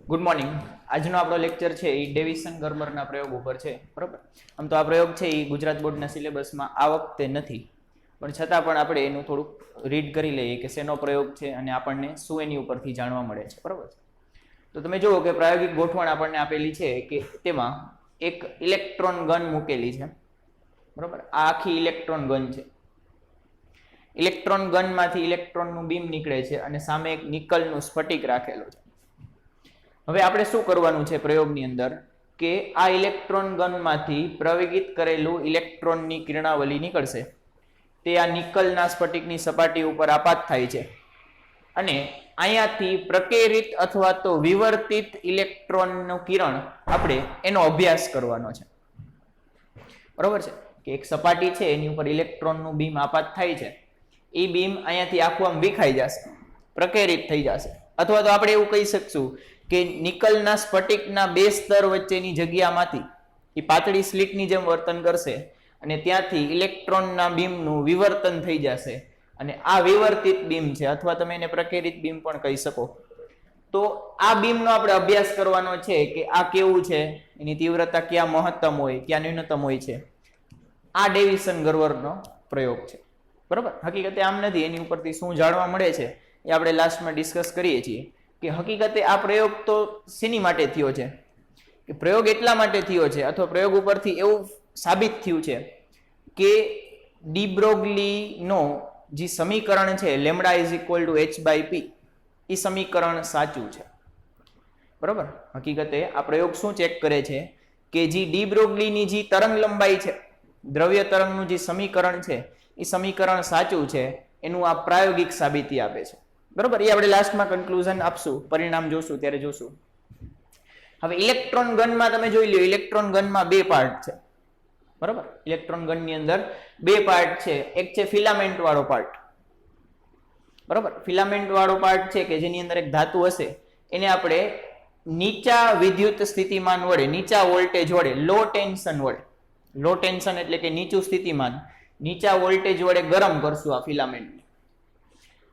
Good morning. આજનો આપણો lecture છે એ ડેવિસન ગર્મરના પ્રયોગ ઉપર છે, બરાબર. આમ તો આ પ્રયોગ છે એ ગુજરાત બોર્ડના સિલેબસમાં આ વખતે નથી, પણ છતાં પણ આપણે એનું થોડુંક રીડ કરી લઈએ કે શેનો પ્રયોગ છે અને આપણને શું એની ઉપરથી જાણવા મળે છે, બરાબર. તો તમે જુઓ કે પ્રાયોગિક ગોઠવણ આપણને આપેલી છે કે તેમાં એક ઇલેક્ટ્રોન ગન મૂકેલી છે, બરાબર. આ આખી ઇલેક્ટ્રોન ગન છે. ઇલેક્ટ્રોન ગનમાંથી ઇલેક્ટ્રોનનું બીમ નીકળે છે અને સામે એક નિકલનું સ્ફટિક રાખેલો છે. હવે આપણે શું કરવાનું છે પ્રયોગની અંદર કે આ ઇલેક્ટ્રોન ગનમાંથી પ્રવેગિત કરેલું ઇલેક્ટ્રોનની કિરણાવલી નીકળશે, તે આ નિકલના સ્ફટિકની સપાટી ઉપર આપાત થાય છે અને અહીંયાથી પ્રકેરિત અથવા તો વિવર્તિત ઇલેક્ટ્રોનનું કિરણ આપણે એનો અભ્યાસ કરવાનો છે, બરોબર છે. કે એક સપાટી છે એની ઉપર ઇલેક્ટ્રોનનું બીમ આપાત થાય છે, એ બીમ અહીંયાથી આખું આમ વિખાઈ જશે, પ્રકેરિત થઈ જશે, અથવા તો આપણે એવું કહી શકશું કે નિકલના સ્ફટિકના બે સ્તર વચ્ચેની જગ્યામાંથી એ પાતળી સ્લિટની જેમ વર્તન કરશે અને ત્યાંથી ઇલેક્ટ્રોનના બીમનું વિવર્તન થઈ જશે અને આ વિવર્તિત બીમ છે, અથવા તમે એને પ્રકેરિત બીમ પણ કહી શકો. તો આ બીમનો આપણે અભ્યાસ કરવાનો છે કે આ કેવું છે, એની તીવ્રતા ક્યાં મહત્તમ હોય, ક્યાં ન્યૂનતમ હોય છે. આ ડેવિસન ગર્વરનો પ્રયોગ છે, બરોબર. હકીકતે આમ નથી, એની ઉપરથી શું જાણવા મળે છે એ આપણે લાસ્ટમાં ડિસ્કસ કરીએ છીએ કે હકીકતે આ પ્રયોગ તો શેની માટે થયો છે, કે પ્રયોગ એટલા માટે થયો છે અથવા પ્રયોગ ઉપરથી એવું સાબિત થયું છે કે ડી બ્રોગલીનો જે સમીકરણ છે lambda is equal to h/p, એ સમીકરણ સાચું છે, બરોબર. હકીકતે આ પ્રયોગ શું ચેક કરે છે કે જે ડી બ્રોગલીની જે તરંગ લંબાઈ છે, દ્રવ્ય તરંગનું જે સમીકરણ છે, એ સમીકરણ સાચું છે, એનું આ પ્રાયોગિક સાબિતી આપે છે, બરોબર. એ આપણે લાસ્ટમાં કન્ક્લુઝન આપશું, પરિણામ જોશું ત્યારે જોશું. હવે ઇલેક્ટ્રોન ગનમાં તમે જોઈ લો, ઇલેક્ટ્રોન ગનમાં બે પાર્ટ છે, બરોબર. ઇલેક્ટ્રોન ગનની અંદર બે પાર્ટ છે. એક છે ફિલામેન્ટ વાળો પાર્ટ, બરોબર. ફિલામેન્ટ વાળો પાર્ટ છે કે જેની અંદર એક ધાતુ હશે, એને આપણે નીચા વિદ્યુત સ્થિતિમાન વડે, નીચા વોલ્ટેજ વડે, લો ટેન્શન વડે, લો ટેન્શન એટલે કે નીચું સ્થિતિમાન, નીચા વોલ્ટેજ વડે ગરમ કરશું આ ફિલામેન્ટને.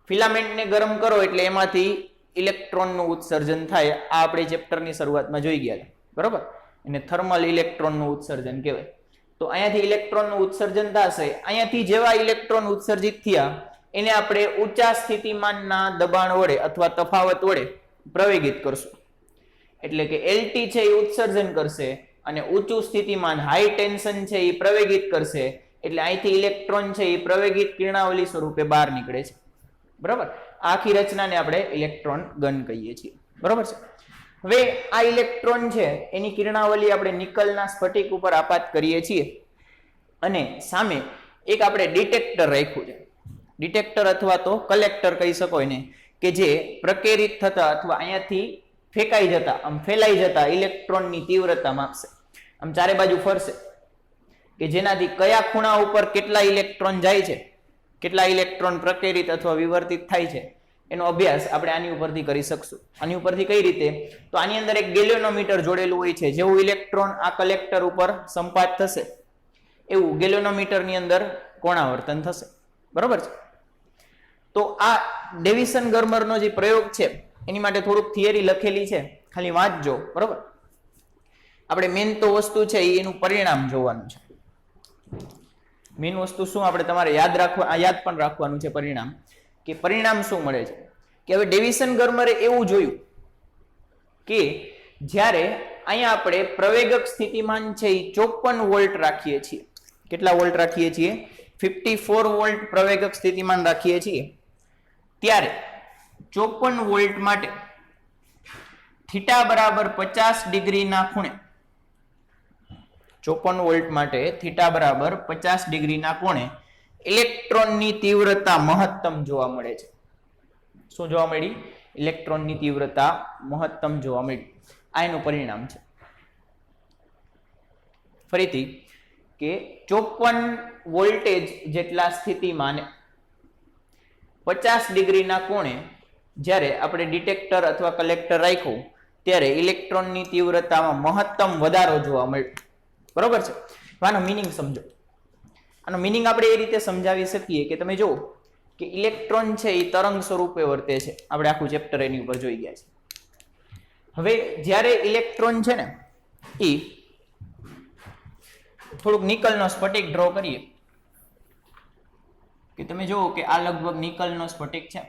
ફિલામેન્ટને ગરમ કરો એટલે એમાંથી ઇલેક્ટ્રોનનું ઉત્સર્જન થાય. આ આપણે ચેપ્ટરની શરૂઆતમાં જોઈ ગયા, બરોબર. એને થર્મલ ઇલેક્ટ્રોનનું ઉત્સર્જન કહેવાય. તો અહીંયાથી ઇલેક્ટ્રોનનું ઉત્સર્જન થશે. અહીંયાથી જેવા ઇલેક્ટ્રોન ઉત્સર્જિત થયા એને આપણે ઊંચા સ્થિતિમાનના દબાણ વડે અથવા તફાવત વડે પ્રવેગિત કરશું. એટલે કે LT છે એ ઉત્સર્જન કરશે અને ઊંચું સ્થિતિમાન હાઈ ટેન્શન છે એ પ્રવેગિત કરશે. એટલે અહીંથી ઇલેક્ટ્રોન છે એ પ્રવેગિત કિરણાવલી સ્વરૂપે બહાર નીકળે છે, બરાબર. આખી રચનાને આપણે ઇલેક્ટ્રોન ગન કહીએ છીએ, બરાબર છે. હવે આ ઇલેક્ટ્રોન છે એની કિરણાવલી આપણે નિકલના સ્ફટિક ઉપર આપાત કરીએ છીએ અને સામે એક આપણે ડિટેક્ટર રાખ્યું છે. ડિટેક્ટર અથવા તો કલેક્ટર કહી શકો એને, કે જે પ્રકેરિત થતા અથવા અહીંયાથી ફેંકાઈ જતા, આમ ફેલાઈ જતા ઇલેક્ટ્રોનની તીવ્રતા માપશે. આમ ચારે બાજુ ફરશે કે જેનાથી કયા ખૂણા ઉપર કેટલા ઇલેક્ટ્રોન જાય છે, કેટલા ઇલેક્ટ્રોન પ્રકેરિત અથવા વિવર્તિત થાય છે, એનો અભ્યાસ આપણે આની ઉપરથી કરી શકશું. આની ઉપરથી કઈ રીતે? તો આની અંદર એક ગેલ્વેનોમીટર જોડેલું હોય છે. જેવું ઇલેક્ટ્રોન આ કલેક્ટર ઉપર સંપાત થશે એવું ગેલ્વેનોમીટરની અંદર કોણાવર્તન થશે, બરોબર છે. તો આ ડેવિસન ગર્મરનો જે પ્રયોગ છે એની માટે થોડુંક થિયરી લખેલી છે, ખાલી વાંચજો, બરોબર. આપણે મેન તો વસ્તુ છે એનું પરિણામ જોવાનું છે. મેન વસ્તુ શું આપણે તમારે યાદ પણ રાખવાનું છે પરિણામ, કે પરિણામ શું મળે છે. કે હવે ડેવિસન ગર્મરે એવું જોયું કે જ્યારે અહીંયા આપણે પ્રવેગક સ્થિતિમાન છે એ 54 વોલ્ટ રાખીએ છીએ. કેટલા વોલ્ટ રાખીએ છીએ? 54 વોલ્ટ પ્રવેગક સ્થિતિમાન રાખીએ છીએ. ત્યારે 54 વોલ્ટ માટે થીટા બરાબર 50 ડિગ્રીના ખૂણે, 54 વોલ્ટ માટે થીટા બરાબર 50 ડિગ્રીના કોણે ઇલેક્ટ્રોનની તીવ્રતા મહત્તમ જોવા મળે છે. શું જોવા મળી? ઇલેક્ટ્રોનની તીવ્રતા મહત્તમ જોવા મળી. આ એનું પરિણામ છે. ફરીથી કે 54 વોલ્ટેજ જેટલા સ્થિતિમાન 50 ડિગ્રીના કોણે જ્યારે આપણે ડિટેક્ટર અથવા કલેક્ટર રાખ્યું ત્યારે ઇલેક્ટ્રોનની તીવ્રતામાં મહત્તમ વધારો જોવા મળ્યો, બરોબર છે. આનો મિનિંગ સમજો. આનો મિનિંગ આપણે એ રીતે સમજાવી શકીએ કે તમે જુઓ કે ઇલેક્ટ્રોન છે એ તરંગ સ્વરૂપે વર્તે છે. આપણે આખું ચેપ્ટર એની ઉપર જોઈ ગયા છે. હવે જ્યારે ઇલેક્ટ્રોન છે ને એ થોડુંક નિકલનો સ્ફટિક ડ્રો કરીએ કે તમે જુઓ કે આ લગભગ નિકલનો સ્ફટિક છે.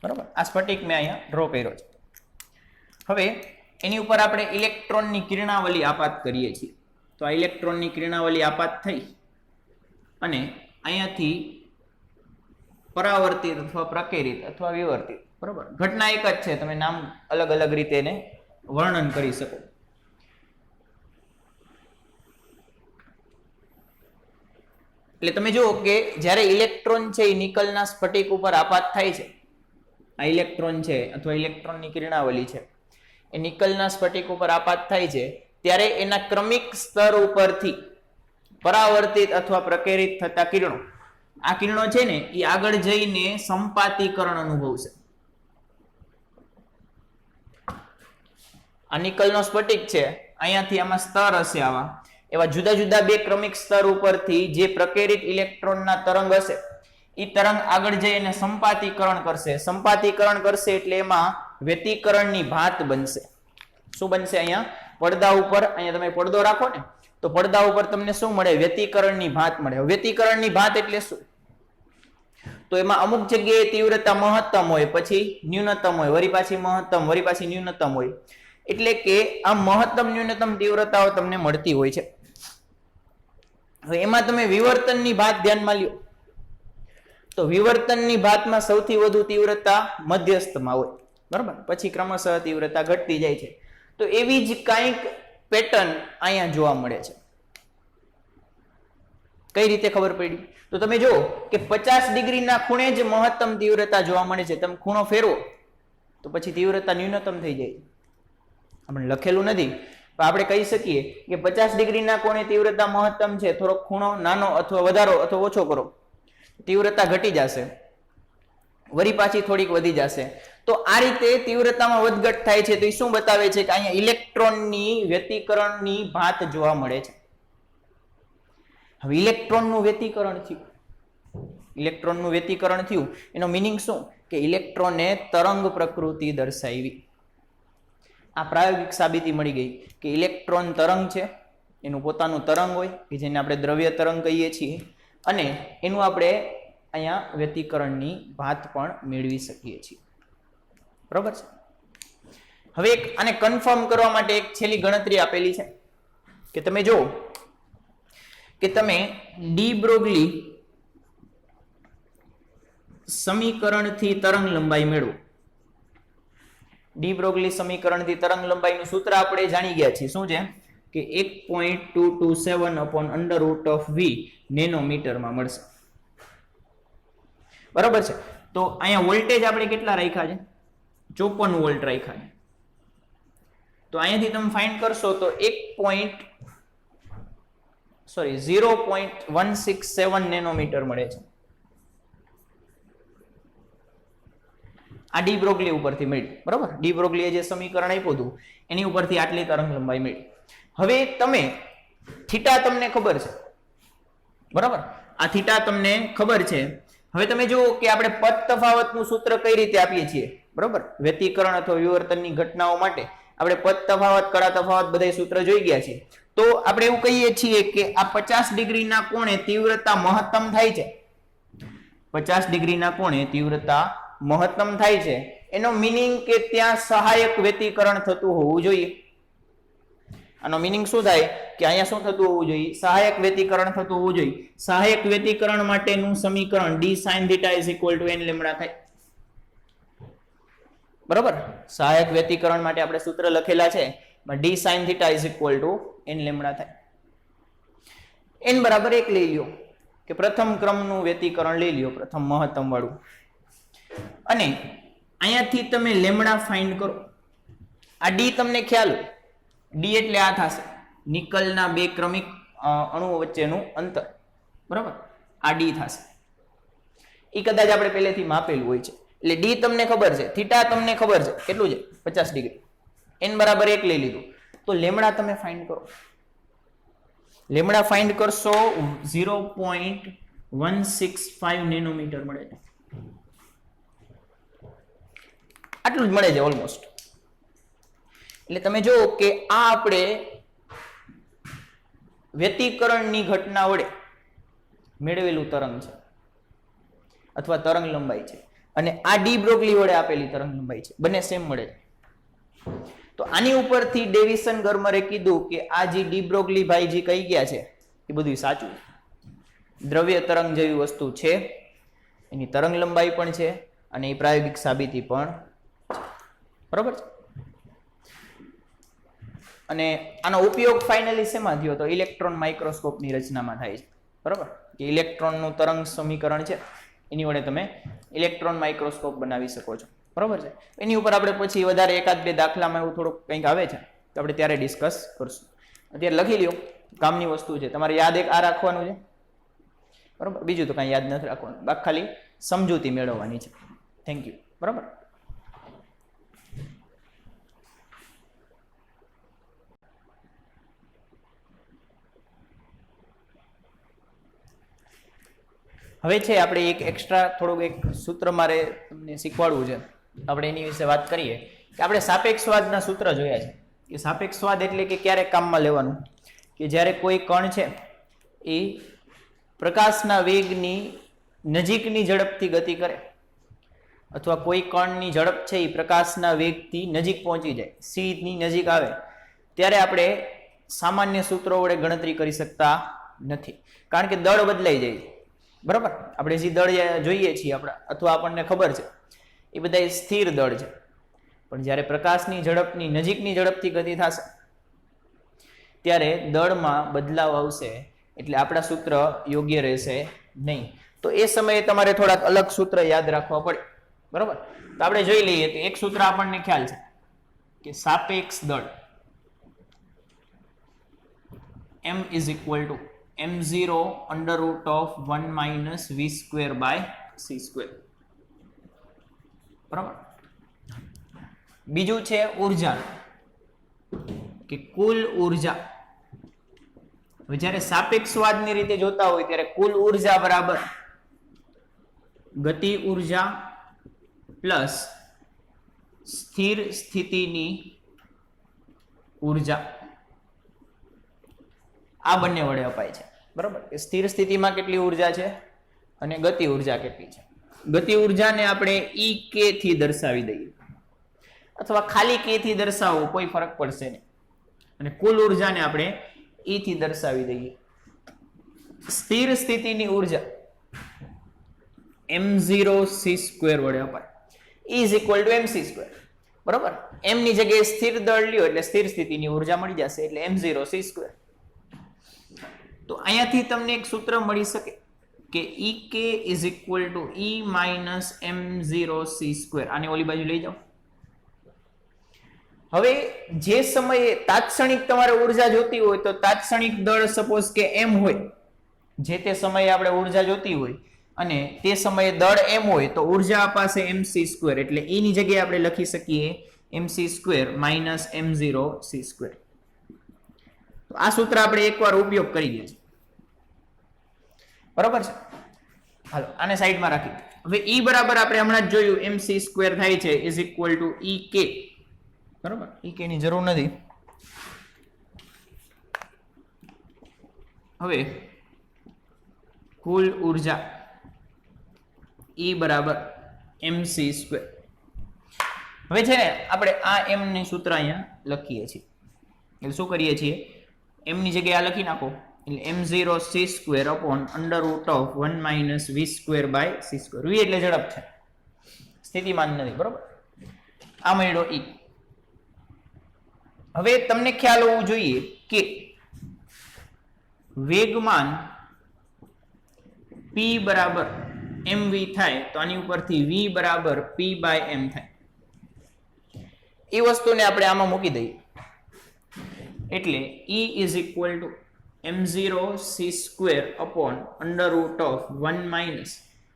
બરાબર, આ સ્ફટિક મેં અહીંયા ડ્રો કર્યો છે. હવે એની ઉપર આપણે ઇલેક્ટ્રોનની કિરણાવલી આપાત કરીએ છીએ. તો આ ઇલેક્ટ્રોનની કિરણાવલી આપાત થઈ અને અહીંયાથી પરાવર્તિત અથવા પ્રકેરિત અથવા વિવર્તિત, બરાબર, ઘટના એક જ છે, તમે નામ અલગ અલગ રીતે એને વર્ણન કરી શકો. એટલે તમે જુઓ કે જ્યારે ઇલેક્ટ્રોન છે એ નિકલના સ્ફટિક ઉપર આપાત થાય છે, આ ઇલેક્ટ્રોન છે અથવા ઇલેક્ટ્રોનની કિરણાવલી છે એ નિકલના સ્ફટિક ઉપર આપાત થાય છે, ત્યારે એના ક્રમિક સ્તર ઉપરથી પરાવર્તિત અથવા પ્રકેરિત થતા કિરણો, આ કિરણો છે ને એ આગળ જઈને સંપાતીકરણ અનુભવશે. આ નિકલનો સ્ફટિક છે, અહીંયાથી આમાં સ્તર હશે, આવા એવા જુદા જુદા બે ક્રમિક સ્તર ઉપરથી જે પ્રકેરિત ઇલેક્ટ્રોનના તરંગ હશે એ તરંગ આગળ જઈ અને સંપાતીકરણ કરશે. સંપાતીકરણ કરશે એટલે એમાં વ્યતિકરણની ભાત બનશે. શું બનશે? અહીંયા પડદા ઉપર, અહીંયા તમે પડદો રાખો ને તો પડદા ઉપર તમને શું મળે? વ્યતિકરણની ભાત મળે. વ્યતિકરણની ભાત એટલે શું? તો એમાં અમુક જગ્યાએ તીવ્રતા મહત્તમ હોય, પછી ન્યૂનતમ હોય, વળી પાછી મહત્તમ, વળી પાછી ન્યૂનતમ હોય. એટલે કે આ મહત્તમ ન્યૂનતમ તીવ્રતાઓ તમને મળતી હોય છે. હવે એમાં તમે વિવર્તનની ભાત ધ્યાનમાં લ્યો તો વિવર્તનની ભાતમાં સૌથી વધુ તીવ્રતા મધ્યસ્થમાં હોય, બરાબર, પછી ક્રમશઃ તીવ્રતા ઘટતી જાય છે. તો એવી જ કંઈક પેટર્ન અહીંયા જોવા મળે છે. કઈ રીતે ખબર પડી? તો તમે જુઓ કે 50 ડિગ્રીના ખૂણે જ મહત્તમ તીવ્રતા જોવા મળે છે. તમે ખૂણો ફેરવો તો પછી તીવ્રતા ન્યૂનતમ થઈ જાય. આપણે લખેલું નથી પણ આપણે કહી શકીએ કે 50 ડિગ્રીના કોણે તીવ્રતા મહત્તમ છે, થોડોક ખૂણો નાનો અથવા વધારો અથવા ઓછો કરો, તીવ્રતા ઘટી જશે, વળી પાછી થોડીક વધી જશે. તો આ રીતે તીવ્રતામાં વધઘટ થાય છે. તો એ શું બતાવે છે? કે અહીંયા ઇલેક્ટ્રોનની વ્યતિકરણની ભાત જોવા મળે છે. હવે ઇલેક્ટ્રોનનું વ્યતિકરણ થયું, ઇલેક્ટ્રોનનું વ્યતિકરણ થયું એનો મિનિંગ શું? કે ઇલેક્ટ્રોને તરંગ પ્રકૃતિ દર્શાવી. આ પ્રાયોગિક સાબિતી મળી ગઈ કે ઇલેક્ટ્રોન તરંગ છે, એનું પોતાનું તરંગ હોય કે જેને આપણે દ્રવ્ય તરંગ કહીએ છીએ, અને એનું આપણે અહીંયા વ્યતિકરણની ભાત પણ મેળવી શકીએ છીએ. બરોબર છે? હવે એક આને કન્ફર્મ કરવા માટે એક છેલ્લી ગણતરી આપેલી છે કે તમે જો કે તમે ડી બ્રોગલી સમીકરણથી તરંગ લંબાઈ મેળવો. ડી બ્રોગલી સમીકરણથી તરંગ લંબાઈનું સૂત્ર આપણે જાણી ગયા છીએ. શું છે? કે 1.227/√v નેનોમીટરમાં મળશે. બરોબર છે? તો અહીંયા વોલ્ટેજ આપણે કેટલા રાખ્યા છે? 54 વોલ્ટ રાખ્યા છે. તો અહીંયાથી તમે ફાઇન્ડ કરશો તો 0.167 નેનોમીટર મળે છે. આ ડી બ્રોગલી ઉપરથી મળી. બરોબર? ડી બ્રોગલીએ જે સમીકરણ આપ્યું હતું એની ઉપરથી આટલી તરંગ લંબાઈ મળી. હવે તમે થીટા તમને ખબર છે, બરાબર? આ થીટા તમને ખબર છે. હવે તમે જુઓ કે આપણે પદ તફાવતનું સૂત્ર કઈ રીતે આપીએ છીએ, બરોબર? વ્યતિકરણ અથવા વિવર્તનની ઘટનાઓ માટે આપણે પદ તફાવત, કળા તફાવત બધા સૂત્ર જોઈ ગયા છે. તો આપણે એવું કહીએ છીએ કે આ 50 ડિગ્રીના કોણે તીવ્રતા મહત્તમ થાય છે. 50 ડિગ્રીના કોણે તીવ્રતા મહત્તમ થાય છે એનો મિનિંગ કે ત્યાં સહાયક વ્યતિકરણ થતું હોવું જોઈએ. આનો મિનિંગ શું થાય? કે અહીંયા શું થતું હોવું જોઈએ? સહાયક વ્યતિકરણ થતું હોવું જોઈએ. સહાયક વ્યતિકરણ માટેનું સમીકરણ d sin θ = n લેમ્ડા થાય. બરોબર? સહાયક વ્યતિકરણ માટે આપણે સૂત્ર લખેલા છે, d sin θ = n લેમ્ડા થાય. n બરાબર 1 લઈ લ્યો કે પ્રથમ ક્રમનું વ્યતિકરણ લઈ લ્યો, પ્રથમ મહત્તમ વાળું, અને અહીંયાથી તમે લેમ્ડા ફાઇન્ડ કરો. આ ડી તમને ખ્યાલ હોય, ડી એટલે આ થશે નિકલના બે ક્રમિક અણુઓ વચ્ચેનું અંતર, બરાબર? આ ડી થશે. એ કદાચ આપણે પહેલેથી માપેલું હોય છે. એટલે ડી તમને ખબર છે, થીટા તમને ખબર છે કેટલું છે? 50 ડિગ્રી. n બરાબર 1 લઈ લીધું. તો લેમ્ડા તમે ફાઇન્ડ કરો. લેમ્ડા ફાઇન્ડ કરશો 0.167 165 નેનોમીટર મળે છે. આટલું જ મળે છે ઓલમોસ્ટ. એટલે તમે જુઓ કે આ આપણે વ્યતિકરણની ઘટના વડે મેળવેલું તરંગ છે અથવા તરંગ લંબાઈ છે, અને આ ડી બ્રોગલી વડે આપેલી તરંગ લંબાઈ છે, બંને સેમ મળે છે. તો આની ઉપરથી ડેવિસન ગર્મરે કીધું કે આ જે ડી બ્રોગલી ભાઈ જે કહી ગયા છે એ બધું સાચું. દ્રવ્ય તરંગ જેવી વસ્તુ છે, એની તરંગ લંબાઈ પણ છે, અને એ પ્રાયોગિક સાબિતી પણ છે. બરોબર છે. અને આનો ઉપયોગ ફાઇનલી શેમાં થયો તો ઇલેક્ટ્રોન માઇક્રોસ્કોપની રચનામાં થાય છે. બરોબર, કે ઇલેક્ટ્રોનનું તરંગ સમીકરણ છે એની વડે તમે ઇલેક્ટ્રોન માઇક્રોસ્કોપ બનાવી શકો છો. બરોબર છે. એની ઉપર આપણે પછી વધારે એકાદ બે દાખલામાં એવું થોડુંક કંઈક આવે છે તો આપણે ત્યારે ડિસ્કસ કરશું. અત્યારે લખી લ્યો, કામની વસ્તુ છે. તમારે યાદ એક આ રાખવાનું છે. બરોબર, બીજું તો કાંઈ યાદ નથી રાખવાનું, બાકી ખાલી સમજૂતી મેળવવાની છે. Thank you. બરોબર. હવે છે આપણે એક એક્સ્ટ્રા થોડુંક એક સૂત્ર મારે તમને શીખવાડવું છે. આપણે એની વિશે વાત કરીએ કે આપણે સાપેક્ષવાદના સૂત્ર જોયા છે કે સાપેક્ષવાદ એટલે કે ક્યારે કામમાં લેવાનું કે જ્યારે કોઈ કણ છે એ પ્રકાશના વેગની નજીકની ઝડપથી ગતિ કરે, અથવા કોઈ કણની ઝડપ છે એ પ્રકાશના વેગથી નજીક પહોંચી જાય, સીની નજીક આવે, ત્યારે આપણે સામાન્ય સૂત્રો વડે ગણતરી કરી શકતા નથી, કારણ કે દળ બદલાઈ જાય છે. બરાબર, આપણે જે દળ જોઈએ છીએ આપણા અથવા આપણને ખબર છે એ બધા સ્થિર દળ છે, પણ જ્યારે પ્રકાશની ઝડપની નજીકની ઝડપથી ગતિ થશે ત્યારે દળમાં બદલાવ આવશે, એટલે આપણા સૂત્ર યોગ્ય રહેશે નહીં. તો એ સમયે તમારે થોડાક અલગ સૂત્ર યાદ રાખવા પડે. બરાબર, તો આપણે જોઈ લઈએ તો એક સૂત્ર આપણને ખ્યાલ છે કે સાપેક્ષ દળ m is equal to m0 under root of 1 minus v square by c square. બરાબર. બીજું છે ઉર્જા કે કુલ ઉર્જા. હવે જ્યારે સાપેક્ષવાદની રીતે જોતા હોય ત્યારે કુલ ઉર્જા બરાબર ગતિ ઉર્જા પ્લસ સ્થિર સ્થિતિની ઉર્જા, આ બંને વડે અપાય છે. બરાબર, કે સ્થિર સ્થિતિમાં કેટલી ઉર્જા છે અને ગતિ ઉર્જા કેટલી છે. ગતિ ઉર્જાને આપણે ઈ કે થી દર્શાવી દઈએ, અથવા ખાલી કે થી દર્શાવવું કોઈ ફરક પડશે નહીં, અને કુલ ઉર્જાને આપણે ઈ થી દર્શાવી દઈએ. સ્થિર સ્થિતિની ઉર્જા m0c² વડે અપાય, E is equal to mc². બરાબર, m ની જગ્યાએ સ્થિર દળ લ્યો એટલે સ્થિર સ્થિતિની ઉર્જા મળી જશે, એટલે m0c². તો અહીંયાથી તમને એક સૂત્ર મળી શકે કે EK is equal to E minus m0c². આને ઓલી બાજુ લઈ જાઓ. હવે જે સમયે તાત્ક્ષણિક તમારે ઉર્જા જોતી હોય તો તાત્ક્ષણિક દળ સપોઝ કે m હોય, જે તે સમયે આપણે ઉર્જા જોતી હોય અને તે સમયે દળ m હોય તો ઉર્જા પાસે mc², એટલે E ની જગ્યાએ આપણે લખી શકીએ mc² minus m0c². આ સૂત્ર આપણે એકવાર ઉપયોગ કરી ગયા છે. બરોબર છે. હાલો આને સાઈડમાં રાખી. હવે E બરાબર આપણે હમણાં જ જોયું mc² થાય છે is equal to EK. બરોબર, EK ની જરૂર નથી. હવે કુલ ઉર્જા E બરાબર mc². હવે છે ને આપણે આ m ની સૂત્ર અહીંયા લખીએ છીએ. એટલે શું કરીએ છીએ, m ની જગ્યાએ આ લખી નાખો, એટલે m0c² upon under root of 1 minus v² by c². v એટલે ઝડપ છે, સ્થિતિમાન નથી. બરોબર, આ મળ્યો E. હવે તમને ખ્યાલ હોવો જોઈએ કે વેગમાન p બરાબર mv થાય તો આની ઉપરથી v બરાબર p/m થાય. એ વસ્તુને આપણે આમાં મૂકી દઈએ, એટલે E is equal to m0c² upon under root of 1 minus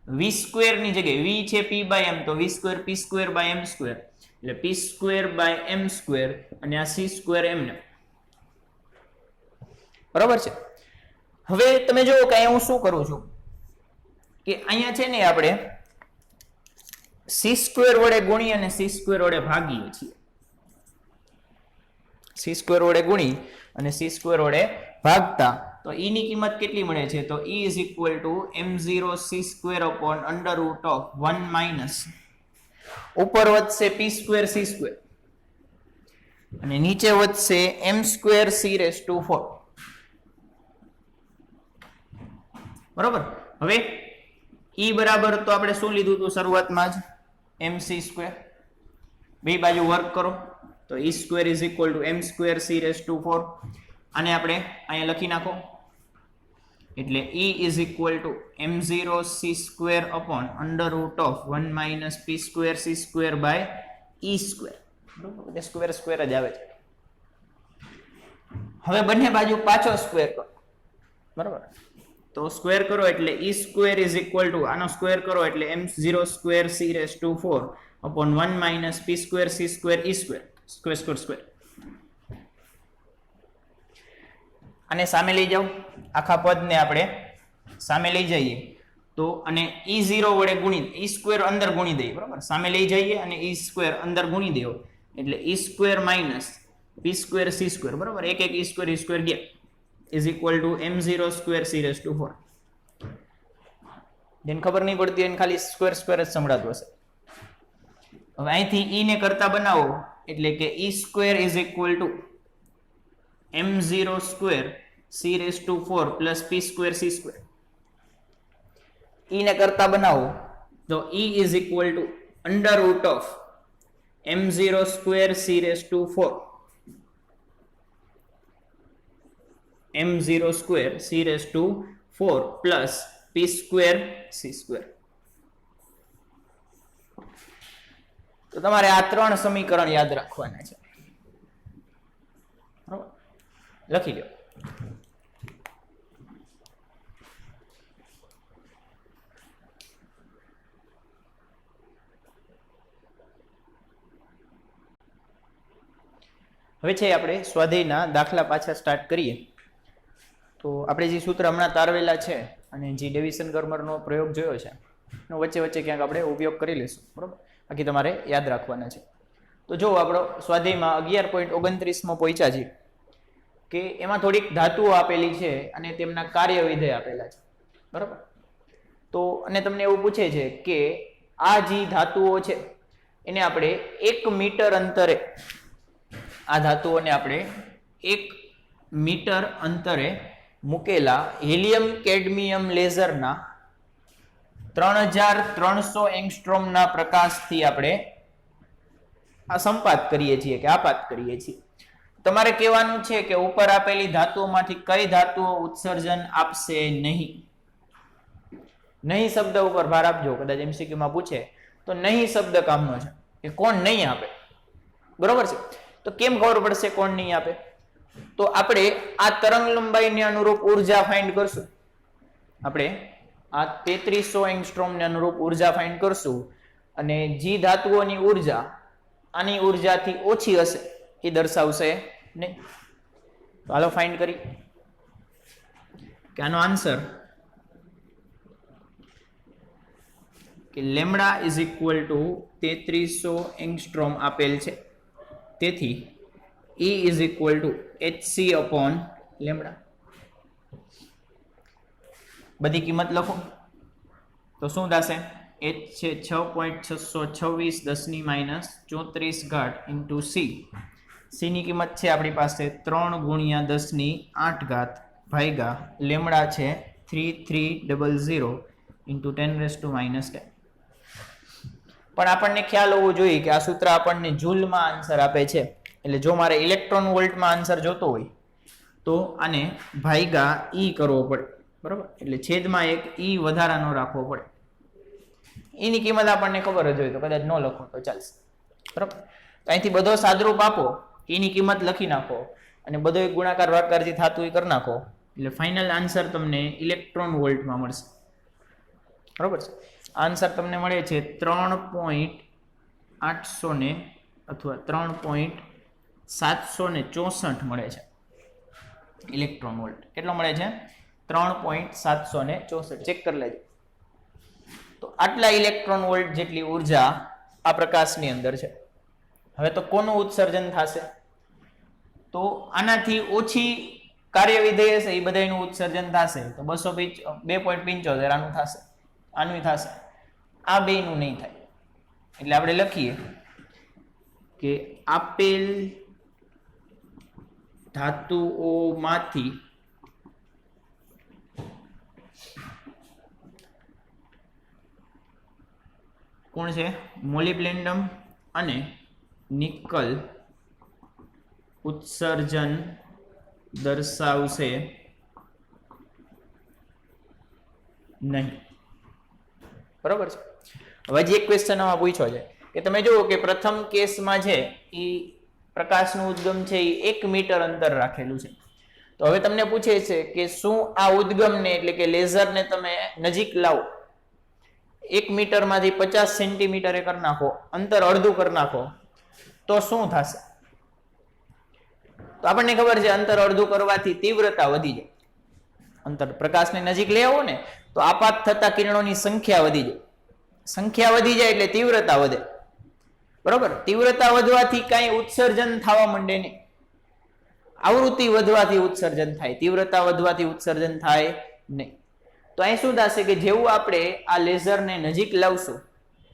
v² ની જગ્યાએ v છે p/m તો v² p²/m², એટલે p²/m², અને આ c² m ને. બરાબર છે. હવે તમે જુઓ કે હું શું કરું છું, કે અહીંયા છે ને આપણે c² વડે ગુણી અને c² વડે ભાગીએ છીએ. c² વડે ગુણી અને c² વડે ભાગતા તો e ની કિંમત કેટલી મળે છે? તો e is equal to m0 c² upon under root of 1 minus ઉપર વધશે p² c² અને નીચે વધશે m² c raised to 4. બરોબર. હવે e બરાબર તો આપણે શું લીધું હતું શરૂઆતમાં જ? mc². બે બાજુ વર્ક કરો તો e² is equal to m² c raised to 4. આને આપણે અહીંયા લખી નાખો એટલે e is equal to m0 c² upon under root of 1 minus p² c² by e². બરોબર, સ્ક્વેર સ્ક્વેર જ આવે છે. હવે બંને બાજુ પાછો સ્ક્વેર કરો. બરોબર, તો સ્ક્વેર કરો એટલે e² is equal to આનો સ્ક્વેર કરો એટલે m0² c raised to 4 upon 1 minus p² c² e². Square square square. અને સામે લઈ જાઓ, આખા પદને આપણે સામે લઈ જઈએ તો અને e0 વડે ગુણી e² અંદર ગુણી દઈએ. બરાબર, સામે લઈ જઈએ અને e² અંદર ગુણી દેવો એટલે e² માઇનસ p² c². બરાબર, એક એક e² ગયા is equal to m0² c raised to 4. જેને ખબર નહીં પડતી એને ખાલી સ્ક્વેર સ્ક્વેર જ સંભળાતું હશે. હવે અહીંથી e ને કરતા બનાવો એટલે કે e² is equal to m0² c raised to 4 plus p² c². e ને કરતા બનાવો તો e is equal to under root of m0² c raised to 4 m0² c raised to 4 plus p² c². તો તમારે આ ત્રણ સમીકરણ યાદ રાખવાના છે. બરાબર, લખી લો. હવે છે આપણે સ્વાધ્યાયના દાખલા પાછા સ્ટાર્ટ કરીએ. તો આપણે જે સૂત્ર હમણાં તારવેલા છે અને જે ડેવિસન ગર્મરનો પ્રયોગ જોયો છે એનો વચ્ચે વચ્ચે ક્યાંક આપણે ઉપયોગ કરી લઈશું. બરાબર, બાકી તમારે યાદ રાખવાના છે. તો જો આપણો સ્વાધ્યાયમાં 11.29માં પહોંચ્યા છે કે એમાં થોડીક ધાતુઓ આપેલી છે અને તેમના કાર્ય વિધેય આપેલા છે. બરાબર, તો અને તમને એવું પૂછે છે કે આ જે ધાતુઓ છે એને આપણે 1 મીટર અંતરે આ ધાતુઓને આપણે 1 મીટર અંતરે મૂકેલા હિલિયમ કેડમિયમ લેઝરના 3300 એંગસ્ટ્રોમના પ્રકાશથી આપણે આ સંપાત કરીએ છીએ કે આપાત કરીએ છીએ. તમારે કહેવાનું છે કે ઉપર આપેલી ધાતુઓમાંથી કઈ ધાતુઓ ઉત્સર્જન આપશે નહીં. નહીં શબ્દ ઉપર ભાર આપજો, કદાચ MCQ માં પૂછે તો નહીં શબ્દ કામનો છે કે કોણ નહીં આપે. બરોબર છે, તો કેમ ખબર પડશે કોણ નહીં આપે? તો આપણે આ તરંગ લંબાઈને અનુરૂપ ઉર્જા ફાઇન્ડ કરશું. આપણે આ 3300 એંગસ્ટ્રોમને અનુરૂપ ઉર્જા ફાઇન્ડ કરશું અને જે ધાતુઓની ઉર્જા આની ઉર્જાથી ઓછી હશે એ દર્શાવશે નહીં. તો હાલો ફાઇન્ડ કરી કે આનો આન્સર કે lambda is equal to 3300 angstrom આપેલ છે. તેથી E is equal to hc upon lambda. બધી કિંમત લખો તો શું થશે? h છે 6.626 10⁻34 ઇન્ટુ c. c ની કિંમત છે આપણી પાસે 3 × 10⁸ ભાગ્યા લેમ્ડા છે 3300 ઇન્ટુ 10⁻10. પણ આપણને ખ્યાલ હોવો જોઈએ કે આ સૂત્ર આપણને જૂલમાં આન્સર આપે છે. એટલે જો મારે ઇલેક્ટ્રોન વોલ્ટમાં આન્સર જોતો હોય તો આને ભાગ્યા E કરવો પડે. બરોબર, એટલે છેદમાં એક E વધારાનો રાખવો પડે. એની કિંમત આપણને ખબર જ હોય તો કદાચ ન લખો તો ચાલશે. બરોબર, તો અહીંથી બધો સાદરૂપ આપો, એની કિંમત લખી નાખો અને બધો એક ગુણાકાર ભાગાકાર જે થતું એ કરી નાખો એટલે ફાઇનલ આન્સર તમને ઇલેક્ટ્રોન વોલ્ટમાં મળશે. બરોબર છે, આન્સર તમને મળે છે 3.800 ને અથવા 3.764 મળે છે ઇલેક્ટ્રોન વોલ્ટ. કેટલો મળે છે? 3.764. ચેક કરી લેજો. તો આટલા ઇલેક્ટ્રોન વોલ્ટ જેટલી ઉર્જા આ પ્રકાશની અંદર છે. હવે તો કોનું ઉત્સર્જન થશે? તો આનાથી ઓછી કાર્ય વિધેય છે એ બધાનું ઉત્સર્જન થશે. તો 2.75 આનું થશે, આનું થશે, આ બેનું નહીં થાય. એટલે આપણે લખીએ કે આપેલ ધાતુઓમાંથી કોણ છે? મોલિબ્ડેનમ અને નિકલ ઉત્સર્જન દર્શાવશે નહીં. બરોબર છે. હવે જે એક ક્વેશ્ચન આમાં પૂછ્યો છે કે તમે જુઓ કે પ્રથમ કેસમાં છે એ પ્રકાશનું ઉદ્ગમ છે એ 1 મીટર અંતર રાખેલું છે. તો હવે તમને પૂછે છે કે શું આ ઉદ્ગમને એટલે કે લેઝરને તમે નજીક લાવો, 1 મીટરમાંથી 50 સેન્ટીમીટરે કરી નાખો, અંતર અડધું કરી નાખો, તો શું થશે? તો આપણને ખબર છે અંતર અડધું કરવાથી તીવ્રતા વધી જાય. અંતર પ્રકાશને નજીક લઈ આવો ને તો આપાત થતા કિરણોની સંખ્યા વધી જાય. સંખ્યા વધી જાય એટલે તીવ્રતા વધે. બરોબર? તીવ્રતા વધવાથી કાંઈ ઉત્સર્જન થવા માંડે નહીં. આવૃત્તિ વધવાથી ઉત્સર્જન થાય, તીવ્રતા વધવાથી ઉત્સર્જન થાય નહીં. તો અહીં શું થશે કે જેવું આપણે આ લેઝરને નજીક લાવશું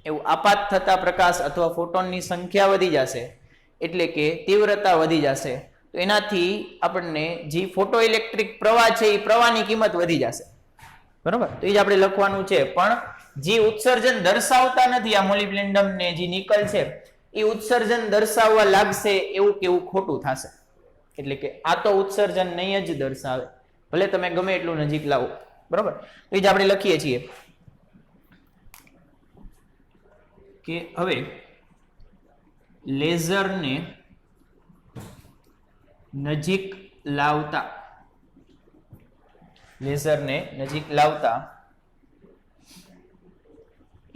એવું આપાત થતા પ્રકાશ અથવા ફોટોનની સંખ્યા વધી જશે, એટલે કે તીવ્રતા વધી જશે. તો એનાથી આપણને જે ફોટો ઇલેક્ટ્રિક પ્રવાહ છે એ પ્રવાહની કિંમત વધી જશે. બરોબર? તો એ જ આપણે લખવાનું છે. પણ જે ઉત્સર્જન દર્શાવતા નથી આ મોલિબ્ડેનમ ને જે નિકલ છે એ ઉત્સર્જન દર્શાવવા લાગશે એવું કેવું ખોટું થશે. એટલે કે આ તો ઉત્સર્જન નહીં જ દર્શાવે, ભલે તમે ગમે એટલું નજીક લાવો. બરોબર? તો એ જ આપણે લખીએ છીએ કે હવે લેઝરને નજીક લાવતા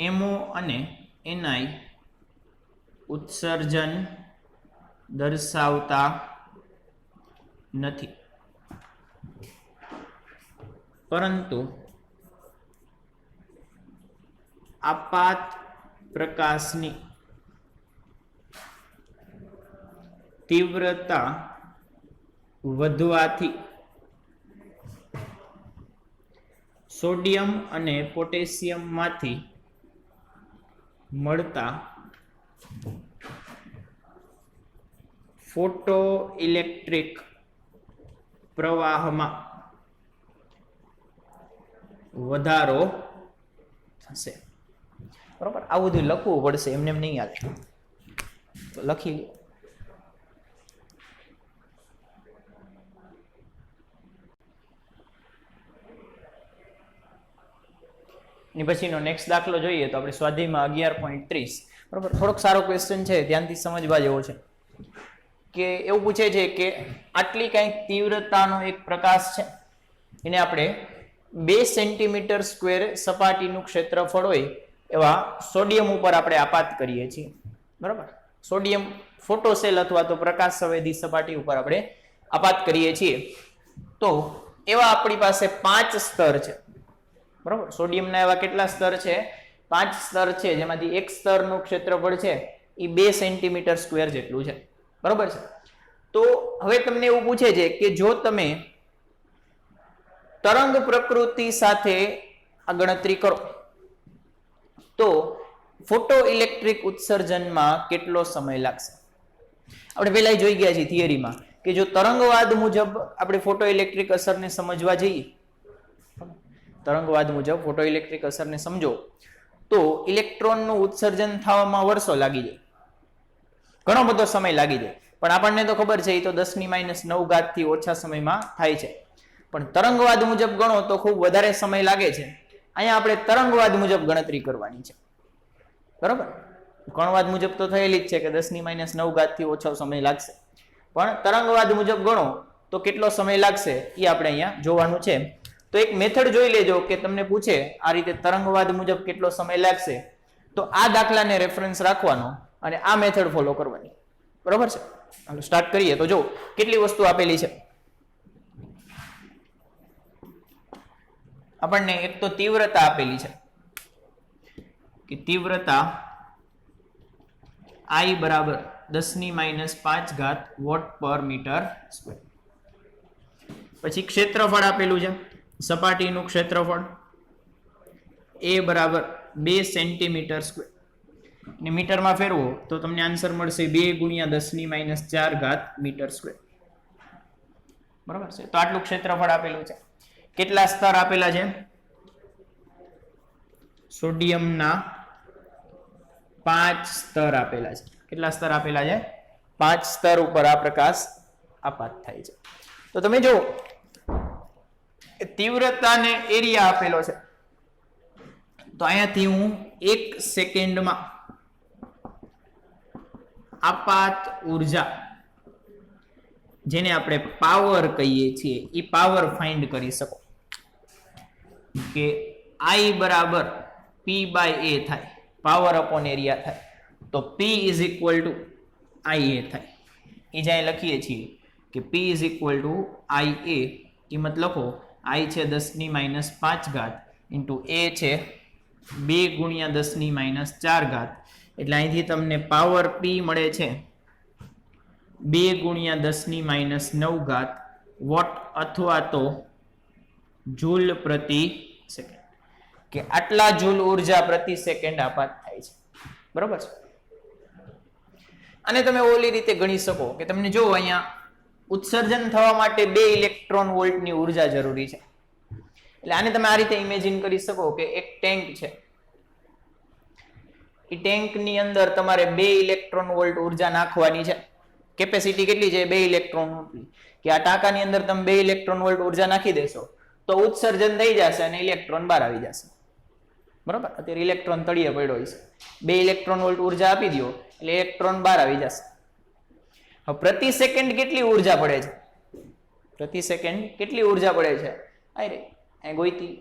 એમઓ અને એનઆઈ ઉત્સર્જન દર્શાવતા નથી, પરંતુ આપાત પ્રકાશની તીવ્રતા વધવાથી સોડિયમ અને પોટેશિયમમાંથી મળતા ફોટો ઇલેક્ટ્રિક પ્રવાહમાં વધારો થશે. બરોબર? આવું બધું લખવું પડશે, એમને એમ નહીં હાલે. તો લખી લો. પછીનો નેક્સ્ટ દાખલો જોઈએ તો આપણે સ્વાધ્યાયમાં 11.30. બરોબર? થોડોક સારો ક્વેશ્ચન છે, ધ્યાનથી સમજવા જેવો છે. કે એવું પૂછે છે કે આટલી કંઈક તીવ્રતાનો એક પ્રકાશ છે, એને આપણે 2 સેન્ટીમીટર સ્ક્વેર સપાટીનું ક્ષેત્રફળ હોય એવા સોડિયમ ઉપર આપણે આપાત કરીએ છીએ. બરોબર? સોડિયમ ફોટોસેલ અથવા તો પ્રકાશ સંવેદી સપાટી ઉપર આપણે આપાત કરીએ છીએ. તો એવા આપણી પાસે 5 સ્તર છે. બરોબર? સોડિયમના એવા કેટલા સ્તર છે? 5 સ્તર છે, જેમાંથી એક સ્તરનું ક્ષેત્રફળ છે એ 2 સેન્ટીમીટર સ્ક્વેર જેટલું છે. બરોબર છે? તો હવે તમને એવું પૂછે છે કે જો તમે તરંગ પ્રકૃતિ સાથે આ ગણતરી કરો તો ફોટો ઇલેક્ટ્રિક ઉત્સર્જનમાં કેટલો સમય લાગશે? આપણે પહેલા જોઈ ગયા છીએ થિયરીમાં કે જો તરંગવાદ મુજબ આપણે ફોટો ઇલેક્ટ્રિક અસરને સમજવા જઈએ, તરંગવાદ મુજબ ફોટો ઇલેક્ટ્રિક અસરને સમજો તો ઇલેક્ટ્રોનનું ઉત્સર્જન થવામાં વર્ષો લાગી જાય, ઘણો બધો સમય લાગી જાય. પણ આપણને તો ખબર છે એ તો 10⁻⁹ થી ઓછા સમયમાં થાય છે. પણ તરંગવાદ મુજબ ગણો તો ખૂબ વધારે સમય લાગે છે. અહીંયા આપણે તરંગવાદ મુજબ ગણતરી કરવાની છે. બરોબર? કણવાદ મુજબ તો થયેલી જ છે કે 10⁻⁹ થી ઓછો સમય લાગશે. પણ તરંગવાદ મુજબ ગણો તો કેટલો સમય લાગશે એ આપણે અહીંયા જોવાનું છે. તો એક મેથડ જોઈ લેજો કે તમને પૂછે આ રીતે તરંગવાદ મુજબ કેટલો સમય લાગશે, તો આ દાખલાને રેફરન્સ રાખવાનો અને આ મેથડ ફોલો કરવાની. બરોબર છે? હાલો સ્ટાર્ટ કરીએ. તો જો કેટલી વસ્તુ આપેલી છે આપણને. એક તો તીવ્રતા આપેલી છે. કે તીવ્રતા I બરાબર 10⁻⁵ વોટ પર મીટર સ્ક્વેર. પછી ક્ષેત્રફળ આપેલું છે, સપાટીનું ક્ષેત્રફળ A બરાબર 2 સેન્ટીમીટર સ્ક્વેર, ને મીટરમાં ફેરવો તો તમને આન્સર મળશે 2 × 10⁻⁴ મીટર સ્ક્વેર. બરાબર છે. તો આટલું ક્ષેત્રફળ આપેલું છે. કેટલા સ્તર આપેલા છે? સોડિયમના 5 સ્તર આપેલા છે. કેટલા સ્તર આપેલા છે? 5 સ્તર ઉપર આ પ્રકાશ આપાત થાય છે. તો તમે જો તીવ્રતા ને એરિયા આપેલો છે, તો અહીંયાથી હું 1 સેકન્ડમાં આપાત ઉર્જા, જેને આપણે પાવર કહીએ છીએ, એ પાવર ફાઇન્ડ કરી શકો કે I બરાબર P/A થાય, પાવર અપોન એરિયા થાય. તો P is equal to IA થાય. એ જ્યાં લખીએ છીએ કે P is equal to IA, કિંમત લખો I છે 10⁻⁵ ઇન્ટુ A છે 2 × 10⁻⁴. એટલે અહીંથી તમને પાવર P મળે છે 2 × 10⁻⁹ વોટ અથવા તો જૂલ પ્રતિ સેકન્ડ, કે આટલા જૂલ ઉર્જા પ્રતિ સેકન્ડ આપાત થાય છે. બરોબર છે. અને તમે ઓલી રીતે ગણી શકો કે તમને જો અહીંયા ઉત્સર્જન થવા માટે 2 ઇલેક્ટ્રોન વોલ્ટની ઉર્જા જરૂરી છે. એટલે આને તમે આ રીતે ઇમેજિન કરી શકો કે એક ટેન્ક છે, એ ટેન્કની અંદર તમારે 2 ઇલેક્ટ્રોન વોલ્ટ ઉર્જા નાખવાની છે. કેપેસિટી કેટલી છે? 2 ઇલેક્ટ્રોન વોલ્ટની. કે આ ટાંકાની અંદર તમે 2 ઇલેક્ટ્રોન વોલ્ટ ઉર્જા નાખી દેશો તો ઉત્સર્જન થઈ જશે અને ઇલેક્ટ્રોન બહાર આવી જશે. બરોબર. અત્યારે ઇલેક્ટ્રોન તળિયે પડ્યો છે, 2 ઇલેક્ટ્રોન વોલ્ટ ઉર્જા આપી દો એટલે ઇલેક્ટ્રોન બહાર આવી જશે. હવે પ્રતિ સેકન્ડ કેટલી ઉર્જા પડે છે? પ્રતિ સેકન્ડ કેટલી ઉર્જા પડે છે? અહીં ગોઈતી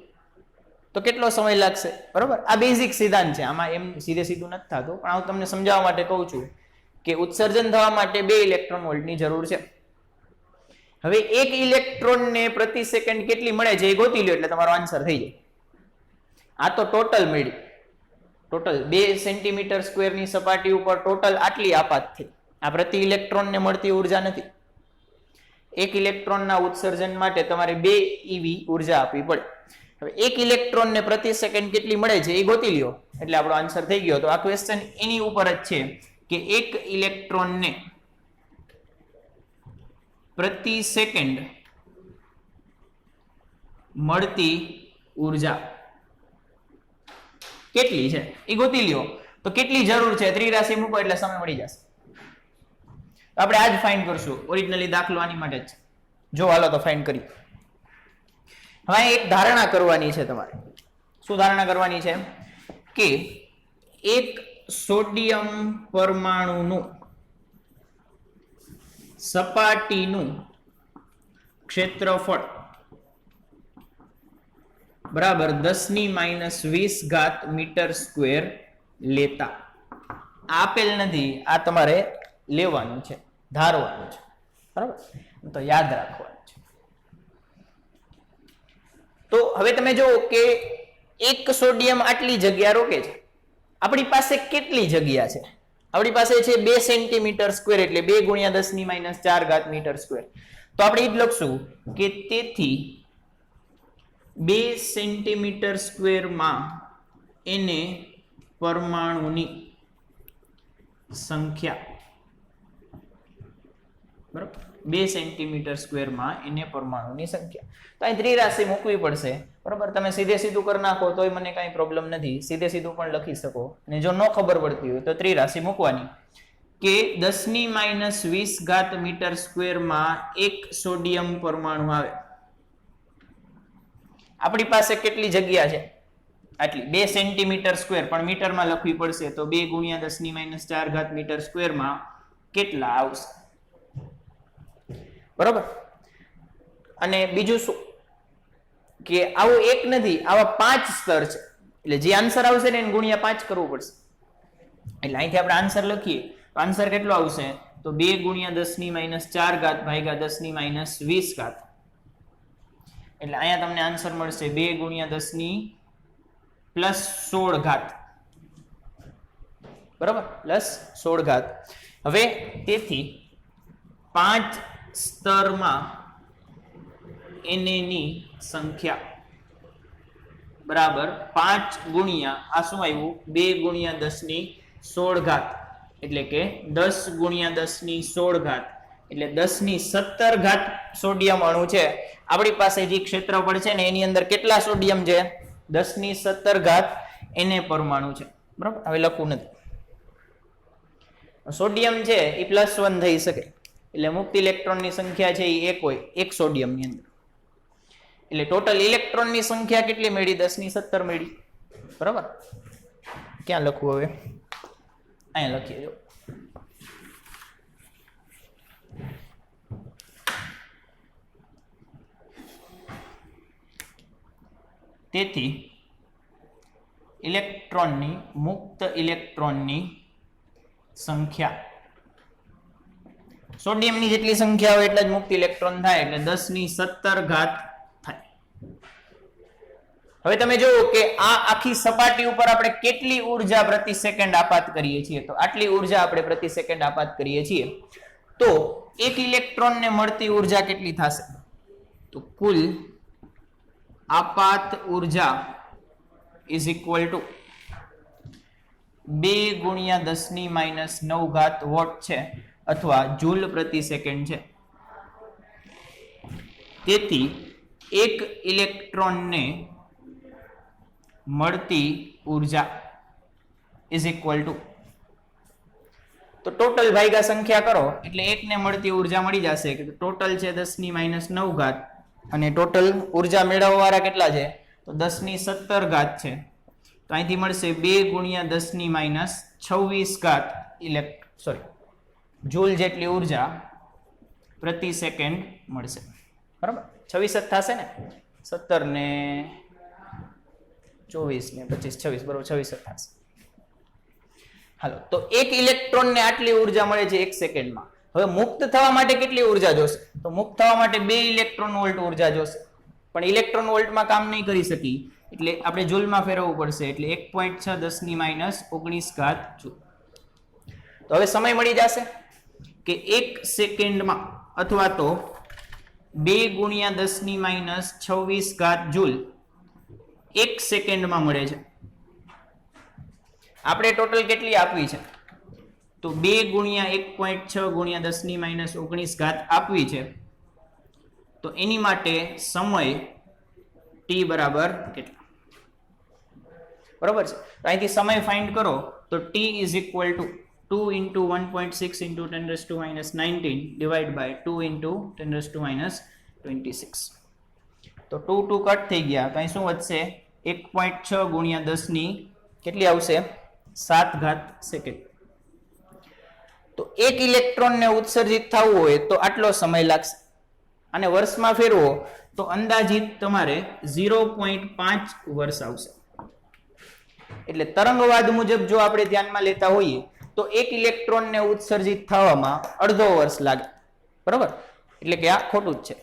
તો કેટલો સમય લાગશે? બરોબર. આ બેઝિક સિદ્ધાંત છે, આમાં એમ સીધે સીધું નથી થતું, પણ હું તમને સમજાવવા માટે કહું છું કે ઉત્સર્જન થવા માટે 2 ઇલેક્ટ્રોન વોલ્ટની જરૂર છે. હવે 1 ઇલેક્ટ્રોનને પ્રતિ સેકન્ડ કેટલી મળે છે એ ગોતી લો એટલે તમારો આન્સર થઈ જાય. આ તો ટોટલ મળી, ટોટલ 2 સેન્ટીમીટર સ્ક્વેરની સપાટી ઉપર ટોટલ આટલી આપાત થઈ. આ પ્રતિ ઇલેક્ટ્રોનને મળતી ઉર્જા નથી. 1 ઇલેક્ટ્રોનના ઉત્સર્જન માટે તમારે 2 EV ઉર્જા આપવી પડે. હવે 1 ઇલેક્ટ્રોનને પ્રતિ સેકન્ડ કેટલી મળે છે એ ગોતી લ્યો એટલે આપણો આન્સર થઈ ગયો. તો આ ક્વેશ્ચન એની ઉપર જ છે કે 1 ઇલેક્ટ્રોનને પ્રતિ સેકન્ડ મળતી ઉર્જા કેટલી છે એ ગોતી લ્યો. તો કેટલી જરૂર છે ત્રિરાશિ મૂકો એટલે સમય મળી જશે. આપણે આજ ફાઇન્ડ કરશું. ઓરિજિનલી દાખલો આની માટે જ છે. જો હાલો તો ફાઇન્ડ કરી. હવે એક ધારણા કરવાની છે તમારે. શું ધારણા કરવાની છે? કે એક સોડિયમ પરમાણુનું સપાટીનું ક્ષેત્રફળ બરાબર 10⁻⁻² મીટર સ્ક્વેર લેતા. આપેલ નથી, આ તમારે લેવાનું છે, ધારવાનું છે. બરાબર. તો યાદ રાખવાનું છે. તો હવે તમે જો કે એક સોડિયમ આટલી જગ્યા રોકે છે. આપણી પાસે કેટલી જગ્યા છે? આપણી પાસે છે 2 સેન્ટીમીટર સ્ક્વેર એટલે 2 × 10⁻⁴ મીટર સ્ક્વેર. તો આપણે એ જ લખશું કે તેથી 2 સેન્ટીમીટર સ્ક્વેરમાં એને પરમાણુની સંખ્યા, બરાબર, 2 સેન્ટીમીટર સ્ક્વેરમાં એને પરમાણુની સંખ્યા. તો અહીં ત્રિરાશિ મૂકવી પડશે. બરાબર. તમે સીધે સીધું કરી નાખો તોય મને કાંઈ પ્રોબ્લેમ નથી, સીધે સીધું પણ લખી શકો. અને જો ન ખબર પડતી હોય તો ત્રિરાશિ મૂકવાની કે 10⁻⁻² મીટર સ્ક્વેરમાં એક સોડિયમ પરમાણુ આવે. આપણી પાસે કેટલી જગ્યા છે? આટલી 2 સેન્ટીમીટર સ્ક્વેર, પણ મીટરમાં લખવી પડશે. તો 2 × 10⁻⁴ મીટર સ્ક્વેરમાં કેટલા આવશે? બરોબર. અને બીજું શું કે આવું એક નથી, આવા 5 સ્તર છે. એટલે જે આન્સર આવશે ને એને ગુણ્યા 5 કરવું પડશે. એટલે અહીંથી આપણે આન્સર લખીએ તો આન્સર કેટલો આવશે? તો 2 × 10⁻⁴ ભાગ્યા 10⁻20. એટલે અહીંયા તમને આન્સર મળશે 2 × 10⁻16. બરાબર, પ્લસ 16 ઘાત. હવે તેથી 5 સ્તરમાં Na ની સંખ્યા બરાબર 5 ગુણ્યા આ શું આવ્યું 2 ગુણ્યા 10 ની 16 ઘાત, એટલે કે 10 ગુણ્યા 10 ની 16 ઘાત, એટલે 10 ની 17 ઘાત સોડિયમ અણુ છે. આપણી પાસે જે ક્ષેત્રફળ છે ને એની અંદર કેટલા સોડિયમ છે? 10 ની 17 ઘાત Na પરમાણુ છે. બરાબર, હવે લખવું નથી. સોડિયમ છે એ +1 થઈ શકે, એટલે મુક્ત ઇલેક્ટ્રોનની સંખ્યા છે એ 1 હોય, એક સોડિયમની અંદર. એટલે ટોટલ ઇલેક્ટ્રોનની સંખ્યા કેટલી મળી? 10 ની 17 મળી. બરાબર, ક્યાં લખવું હવે? અહીંયા લખીએ જો. તેથી ઇલેક્ટ્રોનની મુક્ત ઇલેક્ટ્રોનની સંખ્યા સોડિયમની જેટલી સંખ્યા હોય એટલા જ મુક્ત ઇલેક્ટ્રોન થાય, એટલે 10 ની 17 ઘાત થાય. હવે તમે જુઓ કે આ આખી સપાટી ઉપર આપણે કેટલી ઉર્જા પ્રતિ સેકન્ડ આપાત કરીએ છીએ, તો આટલી ઉર્જા આપણે પ્રતિ સેકન્ડ આપાત કરીએ છીએ. તો એક ઇલેક્ટ્રોનને મળતી ઉર્જા કેટલી થશે? તો કુલ આપાત ઉર્જા ઇઝ ઇક્વલ ટુ 2 ગુણ્યા 10 ની -9 ઘાત વોટ છે, અથવા જૂલ પ્રતિ સેકન્ડ છે. તેથી એક ઇલેક્ટ્રોનને મળતી ઉર્જા ઇઝ ઇક્વલ ટુ, તો ટોટલ ભાગ્યા સંખ્યા કરો એટલે એકને મળતી ઉર્જા મળી જશે કે ટોટલ છે 10 ની -9 ઘાત, અને ટોટલ ઉર્જા મેળવવાવાળા કેટલા છે? તો 10 ની 17 ઘાત છે. તો અહીંથી મળશે 2 ગુણ્યા 10 ની -26 ઘાત જૂલ જેટલી ઉર્જા પ્રતિ સેકન્ડ મળશે. બરાબર, 26 થશે ને, 17 ને 24 ને 25 26 બરોબર 26 થશે. હાલો, તો એક ઇલેક્ટ્રોનને આટલી ઉર્જા મળે છે 1 સેકન્ડમાં. હવે મુક્ત થવા માટે કેટલી ઉર્જા જોશે? તો મુક્ત થવા માટે 2 ઇલેક્ટ્રોન વોલ્ટ ઉર્જા જોશે, પણ ઇલેક્ટ્રોન વોલ્ટમાં કામ નહીં કરી શકી, એટલે આપણે જૂલમાં ફેરવવું પડશે. એટલે 1.6 10 ની -19 ઘાત જૂલ. તો હવે સમય મળી જશે કે 1 સેકન્ડમાં અથવા તો 2 ગુણ્યા 10 ની -26 ઘાત જૂલ 1 સેકન્ડમાં મળે છે. આપણે ટોટલ કેટલી આપવી છે? તો 2 ગુણ્યા 1.6 ગુણ્યા 10 ની -19 ઘાત આપવી છે. તો એની માટે સમય t બરાબર કેટલા? બરોબર છે, તો અહીંથી સમય ફાઇન્ડ કરો તો t is equal to 2 into 1.6 into 10⁻⁹ divided by 2 into 10⁻26. તો 2 કટ થઈ ગયા, તો અહીં શું વધશે? 1.6 ગુણ્યા 10 ની કેટલી આવશે? 7 ઘાત સેકન્ડ. તો એક ઇલેક્ટ્રોનને ઉત્સર્જિત થવું હોય તો આટલો સમય લાગશે. અને વર્ષમાં ફેરવો તો અંદાજિત તમારે 0.5 વર્ષ આવશે. એટલે તરંગવાદ મુજબ જો આપણે ધ્યાનમાં લેતા હોઈએ તો એક ઇલેક્ટ્રોનને ઉત્સર્જિત થવામાં અડધો વર્ષ લાગે. બરોબર, એટલે કે આ ખોટું જ છે,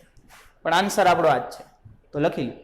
પણ આન્સર આપણો આ જ છે. તો લખી લો.